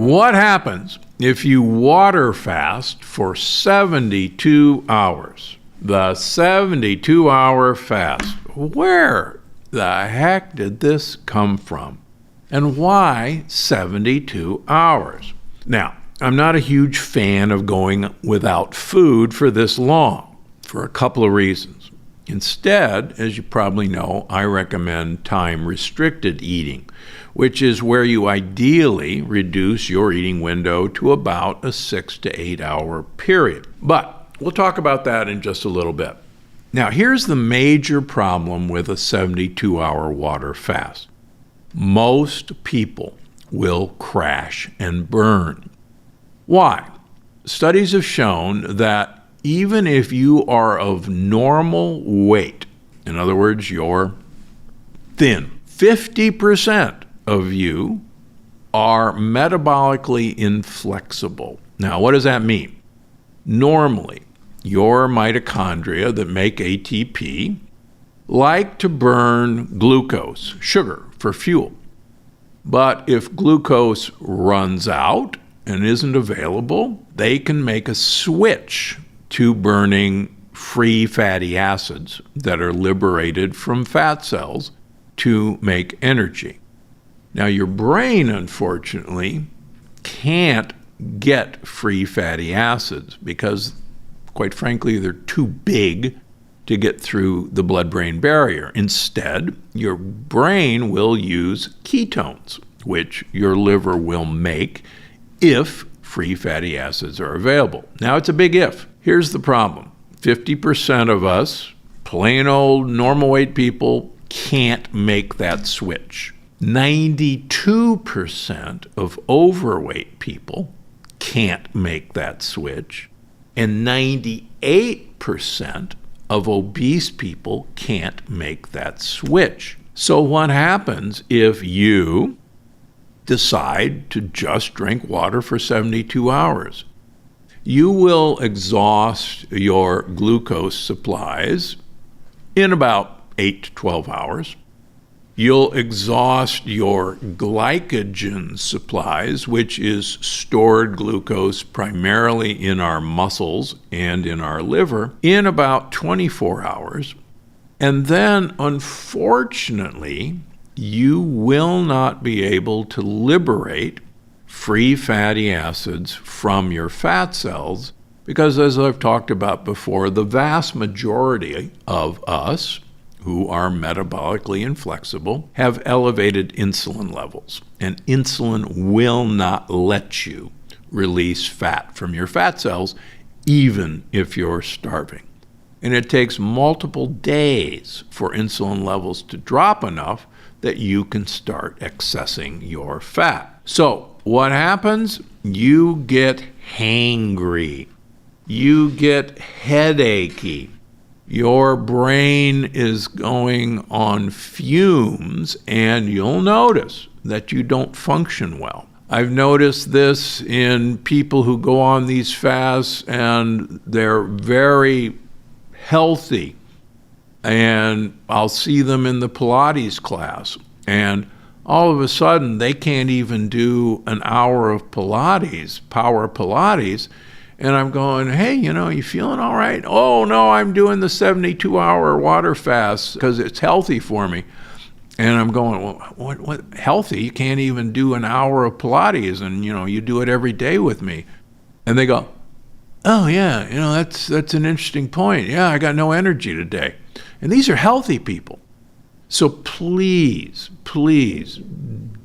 What happens if you water fast for 72 hours? The 72-hour fast. Where the heck did this come from? And why 72 hours? Now, I'm not a huge fan of going without food for this long, for a couple of reasons. Instead, as you probably know, I recommend time-restricted eating, which is where you ideally reduce your eating window to about a 6 to 8 hour period. But we'll talk about that in just a little bit. Now, here's the major problem with a 72-hour water fast. Most people will crash and burn. Why? Studies have shown that even if you are of normal weight, in other words, you're thin, 50% of you are metabolically inflexible. Now, what does that mean? Normally, your mitochondria that make ATP like to burn glucose, sugar, for fuel. But if glucose runs out and isn't available, they can make a switch to burning free fatty acids that are liberated from fat cells to make energy. Now, your brain, unfortunately, can't get free fatty acids because, quite frankly, they're too big to get through the blood-brain barrier. Instead, your brain will use ketones, which your liver will make if free fatty acids are available. Now, it's a big if. Here's the problem. 50% of us, plain old normal weight people, can't make that switch. 92% of overweight people can't make that switch. And 98% of obese people can't make that switch. So what happens if you decide to just drink water for 72 hours? You will exhaust your glucose supplies in about 8 to 12 hours. You'll exhaust your glycogen supplies, which is stored glucose primarily in our muscles and in our liver, in about 24 hours. And then, unfortunately, you will not be able to liberate free fatty acids from your fat cells because, as I've talked about before, the vast majority of us who are metabolically inflexible have elevated insulin levels, and insulin will not let you release fat from your fat cells even if you're starving. And it takes multiple days for insulin levels to drop enough that you can start accessing your fat. So what happens? You get hangry. You get headachy. Your brain is going on fumes, and you'll notice that you don't function well. I've noticed this in people who go on these fasts, and they're very healthy. And I'll see them in the Pilates class, and all of a sudden, they can't even do an hour of Pilates, power Pilates. And I'm going, hey, you feeling all right? Oh, no, I'm doing the 72-hour water fast because it's healthy for me. And I'm going, well, what healthy? You can't even do an hour of Pilates, and, you do it every day with me. And they go, oh, yeah, that's an interesting point. Yeah, I got no energy today. And these are healthy people. So please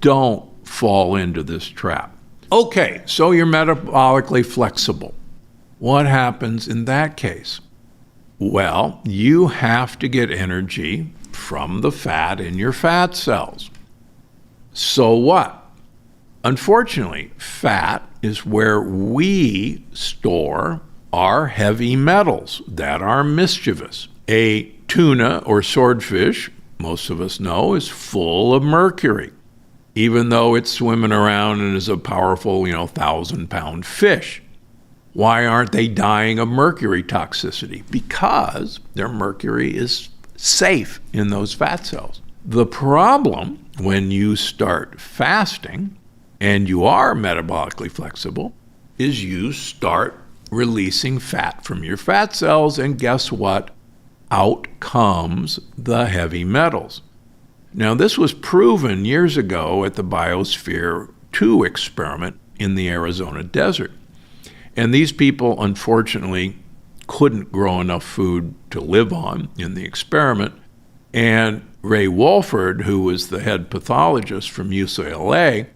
don't fall into this trap. Okay, so you're metabolically flexible. What happens in that case? Well, you have to get energy from the fat in your fat cells. So what? Unfortunately, fat is where we store our heavy metals that are mischievous. A tuna or swordfish, most of us know, is full of mercury, even though it's swimming around and is a powerful, 1,000-pound fish. Why aren't they dying of mercury toxicity? Because their mercury is safe in those fat cells. The problem when you start fasting and you are metabolically flexible, is you start releasing fat from your fat cells, and guess what? Out comes the heavy metals. Now, this was proven years ago at the Biosphere 2 experiment in the Arizona desert. And these people, unfortunately, couldn't grow enough food to live on in the experiment. And Ray Wolford, who was the head pathologist from UCLA,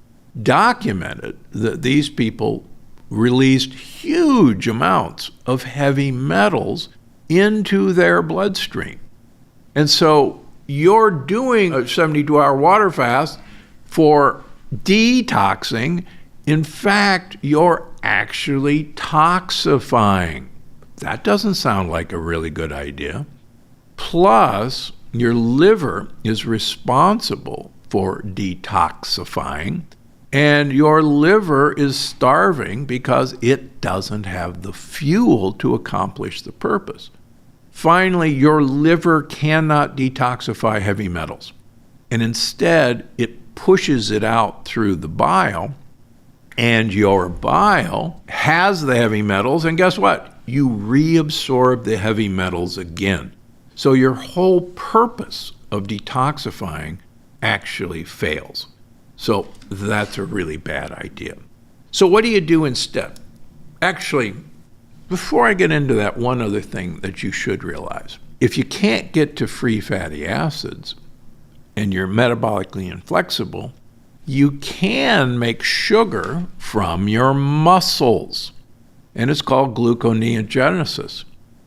documented that these people released huge amounts of heavy metals into their bloodstream. And so you're doing a 72-hour water fast for detoxing. In fact, you're actually toxifying. That doesn't sound like a really good idea. Plus, your liver is responsible for detoxifying, and your liver is starving because it doesn't have the fuel to accomplish the purpose. Finally, your liver cannot detoxify heavy metals, and instead it pushes it out through the bile, and your bile has the heavy metals, and guess what? You reabsorb the heavy metals again. So your whole purpose of detoxifying actually fails. So that's a really bad idea. So what do you do instead? Actually, before I get into that, one other thing that you should realize. If you can't get to free fatty acids and you're metabolically inflexible, you can make sugar from your muscles, and it's called gluconeogenesis.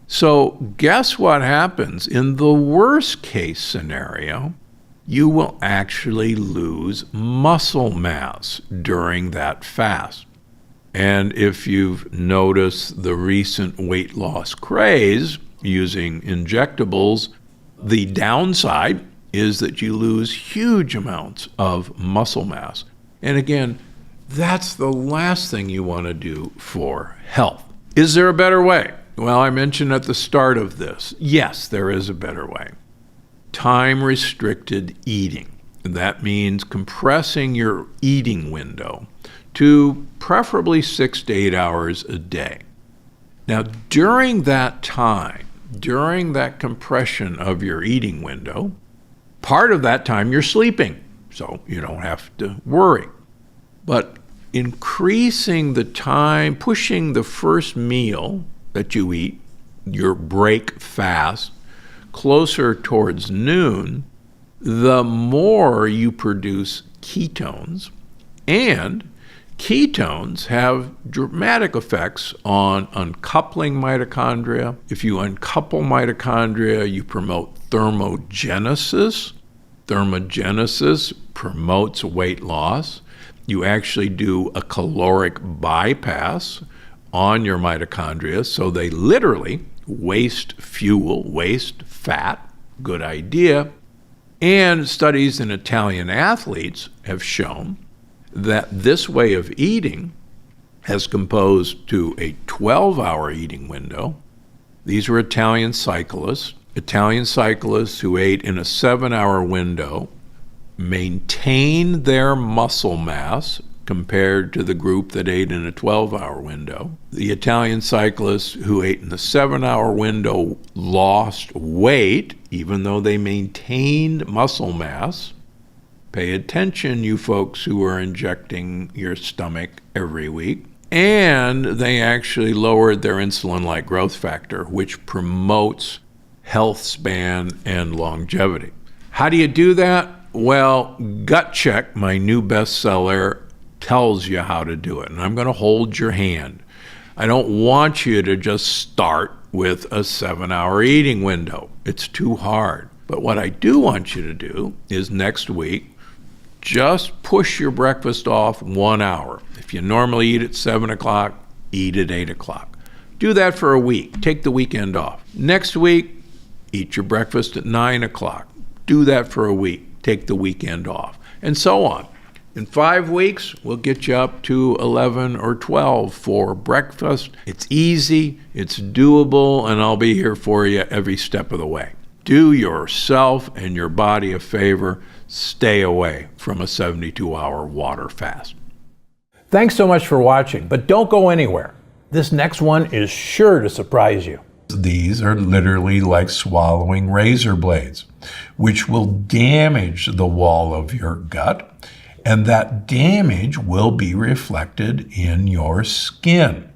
So guess what happens? In the worst case scenario, you will actually lose muscle mass during that fast. And if you've noticed the recent weight loss craze using injectables, the downside is that you lose huge amounts of muscle mass. And again, that's the last thing you want to do for health. Is there a better way? Well, I mentioned at the start of this, yes, there is a better way. Time-restricted eating. That means compressing your eating window to preferably 6 to 8 hours a day. Now, during that time, during that compression of your eating window, part of that time you're sleeping, so you don't have to worry. But increasing the time, pushing the first meal that you eat, your break fast, closer towards noon, the more you produce ketones. And ketones have dramatic effects on uncoupling mitochondria. If you uncouple mitochondria, you promote thermogenesis. Thermogenesis promotes weight loss. You actually do a caloric bypass on your mitochondria, so they literally waste fuel, waste fat. Good idea. And studies in Italian athletes have shown that this way of eating, as composed to a 12-hour eating window, these were Italian cyclists who ate in a 7-hour window, maintained their muscle mass compared to the group that ate in a 12-hour window. The Italian cyclists who ate in the 7-hour window lost weight, even though they maintained muscle mass. Pay attention, you folks who are injecting your stomach every week. And they actually lowered their insulin-like growth factor, which promotes health span and longevity. How do you do that? Well, Gut Check, my new bestseller, tells you how to do it. And I'm going to hold your hand. I don't want you to just start with a 7-hour eating window. It's too hard. But what I do want you to do is next week, just push your breakfast off 1 hour. If you normally eat at 7 o'clock, eat at 8 o'clock. Do that for a week. Take the weekend off. Next week, eat your breakfast at 9 o'clock. Do that for a week. Take the weekend off. And so on. In 5 weeks, we'll get you up to 11 or 12 for breakfast. It's easy, it's doable, and I'll be here for you every step of the way. Do yourself and your body a favor. Stay away from a 72-hour water fast. Thanks so much for watching, but don't go anywhere. This next one is sure to surprise you. These are literally like swallowing razor blades, which will damage the wall of your gut, and that damage will be reflected in your skin.